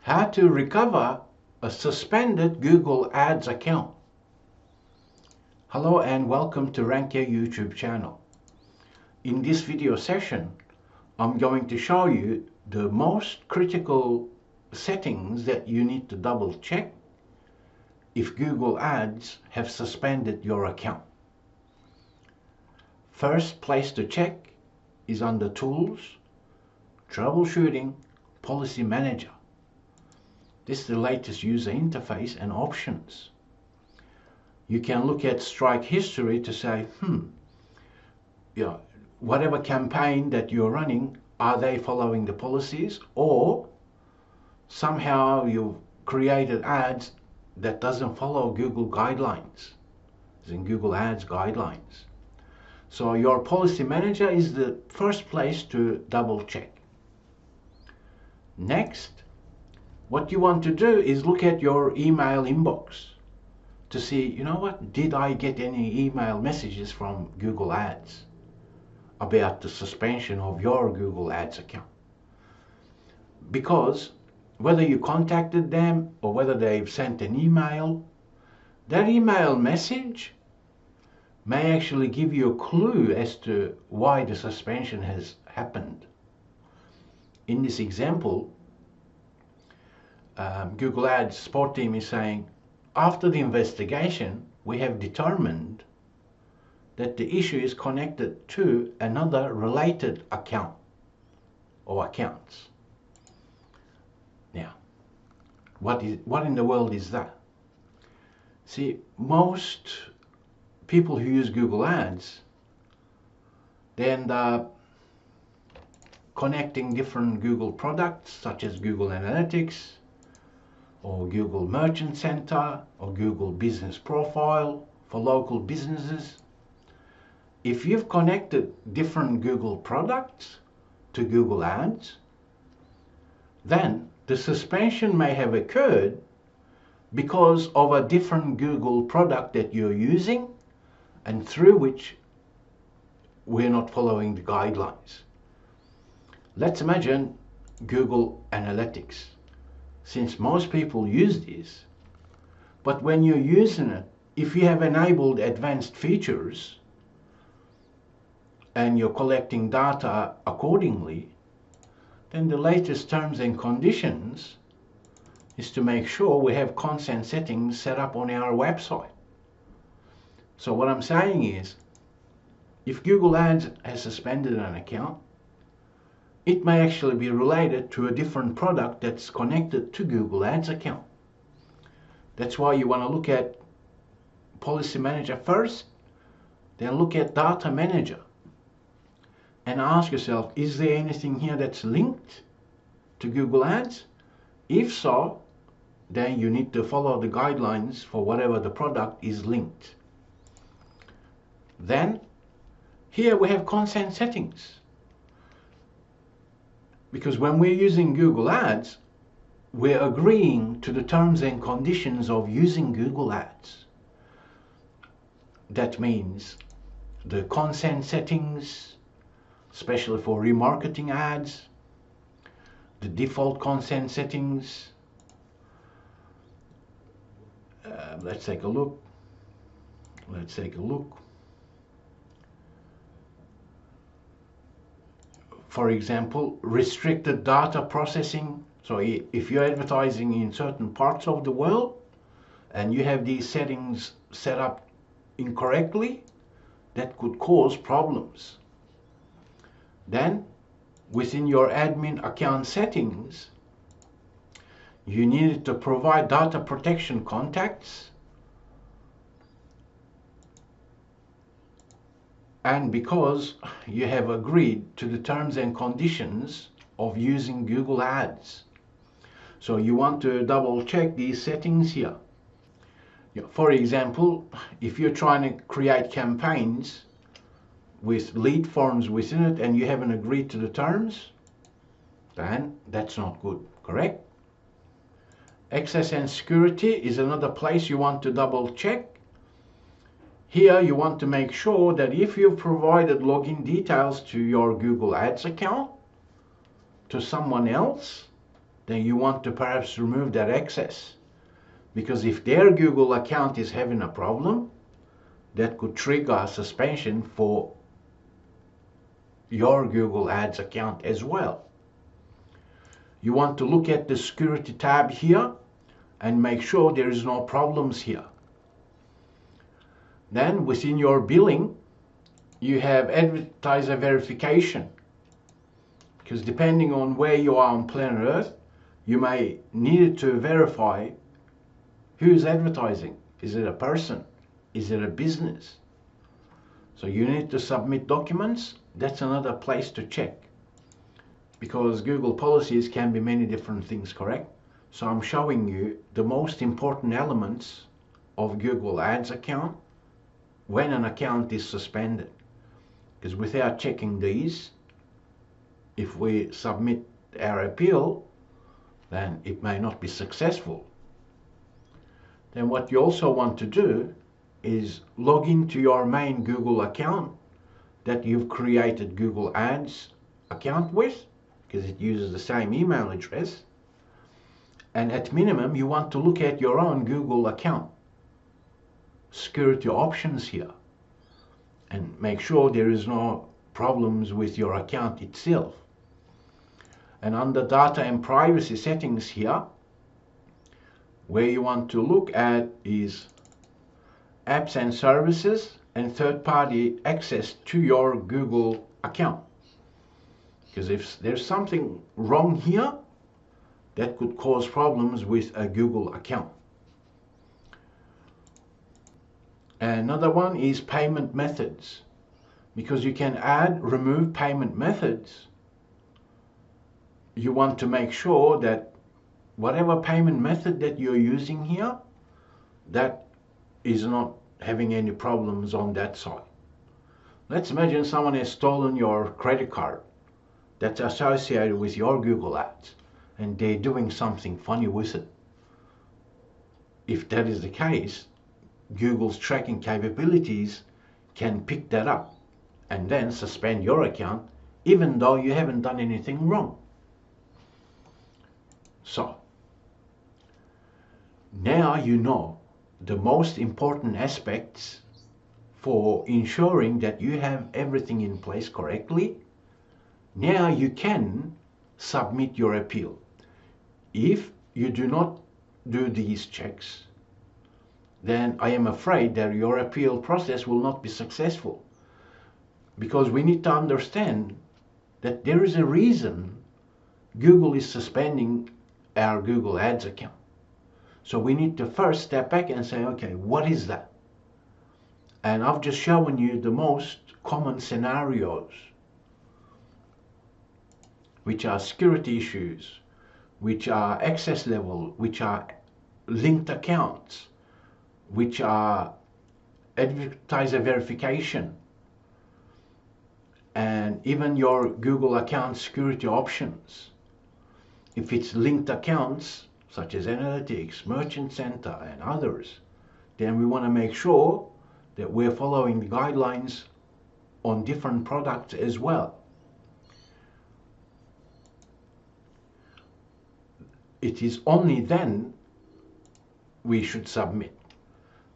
How to recover a suspended Google Ads account. Hello and welcome to Rank Your YouTube channel. In this video session, I'm going to show you the most critical settings that you need to double check if Google Ads have suspended your account. First place to check is under Tools, Troubleshooting, Policy Manager. This is the latest user interface and options. You can look at strike history to say, whatever campaign that you're running, are they following the policies, or somehow you've created ads that doesn't follow Google guidelines, as in Google Ads guidelines. So your policy manager is the first place to double check. Next, what you want to do is look at your email inbox to see, did I get any email messages from Google Ads about the suspension of your Google Ads account? Because whether you contacted them or whether they've sent an email, that email message may actually give you a clue as to why the suspension has happened. In this example, Google Ads support team is saying, after the investigation, we have determined that the issue is connected to another related account or accounts. Now, what in the world is that? See, most people who use Google Ads, they end up connecting different Google products such as Google Analytics, or Google Merchant Center, or Google Business Profile for local businesses. If you've connected different Google products to Google Ads, then the suspension may have occurred because of a different Google product that you're using and through which we're not following the guidelines. Let's imagine Google Analytics. Since most people use this, but when you're using it, if you have enabled advanced features and you're collecting data accordingly, then the latest terms and conditions is to make sure we have consent settings set up on our website. So what I'm saying is, if Google Ads has suspended an account, it may actually be related to a different product that's connected to Google Ads account. That's why you want to look at Policy Manager first, then look at Data Manager and ask yourself, is there anything here that's linked to Google Ads? If so, then you need to follow the guidelines for whatever the product is linked. Then, here we have consent settings. Because when we're using Google Ads, we're agreeing to the terms and conditions of using Google Ads. That means the consent settings, especially for remarketing ads, the default consent settings. Let's take a look. For example, restricted data processing. So if you're advertising in certain parts of the world and you have these settings set up incorrectly, that could cause problems. Then, within your admin account settings, you need to provide data protection contacts. And because you have agreed to the terms and conditions of using Google Ads. So you want to double check these settings here. For example, if you're trying to create campaigns with lead forms within it and you haven't agreed to the terms, then that's not good, correct? Access and security is another place you want to double check. Here you want to make sure that if you've provided login details to your Google Ads account to someone else, then you want to perhaps remove that access. Because if their Google account is having a problem, that could trigger suspension for your Google Ads account as well. You want to look at the security tab here and make sure there is no problems here. Then within your billing, you have advertiser verification. Because depending on where you are on planet Earth, you may need to verify who's advertising. Is it a person? Is it a business? So you need to submit documents. That's another place to check. Because Google policies can be many different things, correct? So I'm showing you the most important elements of Google Ads account when an account is suspended. Because without checking these, if we submit our appeal, then it may not be successful. Then what you also want to do is log into your main Google account that you've created Google Ads account with, because it uses the same email address. And at minimum, you want to look at your own Google account security options here and make sure there is no problems with your account itself. And under data and privacy settings here, where you want to look at is apps and services and third-party access to your Google account. Because if there's something wrong here, that could cause problems with a Google account. Another one is payment methods, because you can add, remove payment methods. You want to make sure that whatever payment method that you're using here, that is not having any problems on that side. Let's imagine someone has stolen your credit card that's associated with your Google Ads and they're doing something funny with it. If that is the case, Google's tracking capabilities can pick that up and then suspend your account even though you haven't done anything wrong. So, now you know the most important aspects for ensuring that you have everything in place correctly. Now you can submit your appeal. If you do not do these checks, then I am afraid that your appeal process will not be successful, because we need to understand that there is a reason Google is suspending our Google Ads account. So we need to first step back and say, okay, what is that? And I've just shown you the most common scenarios, which are security issues, which are access level, which are linked accounts, which are advertiser verification, and even your Google account security options. If it's linked accounts, such as Analytics, Merchant Center, and others, then we want to make sure that we're following the guidelines on different products as well. It is only then we should submit.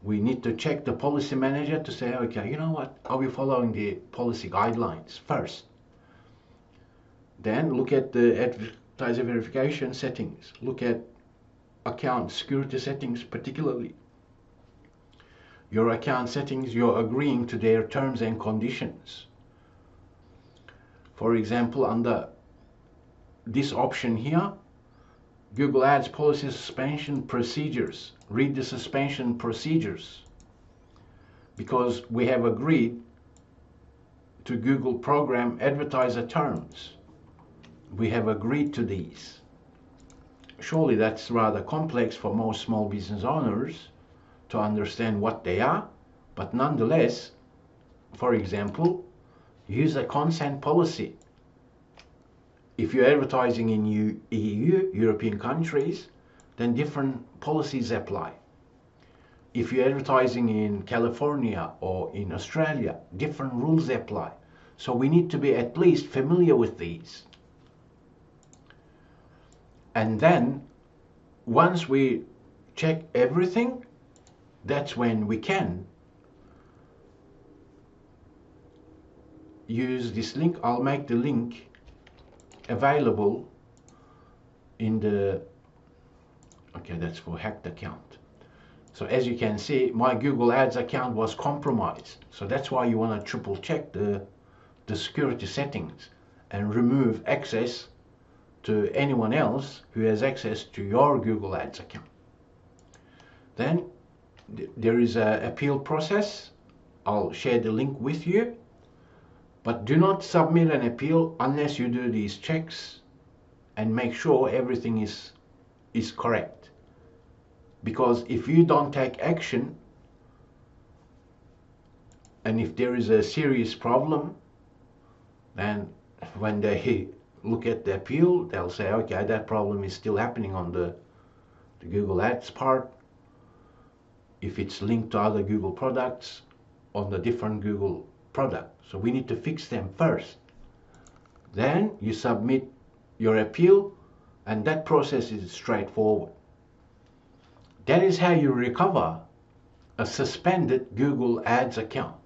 We need to check the policy manager to say, okay, you know what, are we following the policy guidelines first? Then look at the advertiser verification settings. Look at account security settings particularly. Your account settings, you're agreeing to their terms and conditions. For example, under this option here, Google Ads policy suspension procedures. Read the suspension procedures, because we have agreed to Google program advertiser terms. We have agreed to these. Surely that's rather complex for most small business owners to understand what they are, but nonetheless, for example, use a consent policy. If you're advertising in EU, European countries, then different policies apply. If you're advertising in California or in Australia, different rules apply. So we need to be at least familiar with these. And then once we check everything, that's when we can use this link. I'll make the link available in the, okay, that's for hacked account. So as you can see, my Google Ads account was compromised. So that's why you want to triple check the security settings and remove access to anyone else who has access to your Google Ads account. Then there is an appeal process. I'll share the link with you, but do not submit an appeal unless you do these checks and make sure everything is correct. Because if you don't take action, and if there is a serious problem, then when they look at the appeal, they'll say, okay, that problem is still happening on the Google Ads part. If it's linked to other Google products on the different Google product. So we need to fix them first. Then you submit your appeal, and that process is straightforward. That is how you recover a suspended Google Ads account.